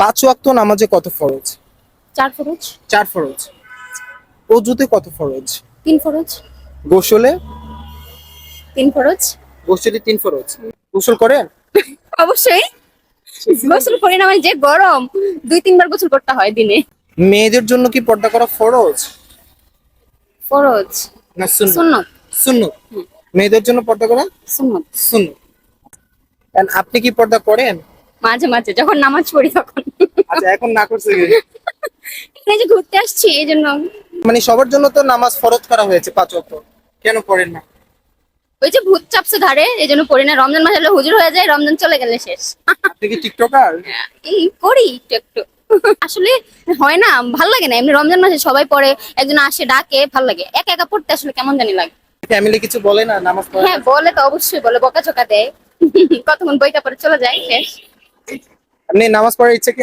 পাঁচ ওয়াক্ত নামাজে কত ফরজ? 4 ফরজ। 4 ফরজ। ওযুতে কত ফরজ? 3 ফরজ। গোসলে? 3 ফরজ। গোসলে 3 ফরজ। গোসল করেন? অবশ্যই। গোসল করি না মানে যে গরম 2-3 বার গোসল করতে হয় দিনে। মেয়েদের জন্য কি পর্দা করা ফরজ ফরজ। না সুন্নাত? সুন্নাত। সুন্নাত। মেয়েদের জন্য পর্দা করা সুন্নাত। সুন্নাত। And আপনি কি পর্দা করেন? মাঝে মাঝে যখন নামাজ পড়ি তখন। আচ্ছা, এখন না করছে কি? এই যে ঘুরতে আসছি এই জন্য। মানে সবার জন্য তো নামাজ ফরজ করা হয়েছে 5 ওয়াক্ত, কেন পড়েন না? ওই যে ভূত চাপছে ধারে এই জন্য পড়ি না। রমজান মাস হলে হুজুর হয়ে যায়, রমজান চলে গেলে শেষ। আপনি কি টিকটকার? এই করি একটু একটু। আসলে হয় না, ভাল লাগে না। এমনি রমজান মাসে সবাই পড়ে, একজন আসে ডাকে, ভাল লাগে। একা একা পড়তে আসলে কেমন জানি লাগে। ফ্যামিলি কিছু বলে না নামাজ পড়া? হ্যাঁ বলে তো, অবশ্যই বলে, বকাঝকা দেয়। কতক্ষণ বইটা পরে চলে যায়, শেষ। আপনি নামাজ পড়ার ইচ্ছা কি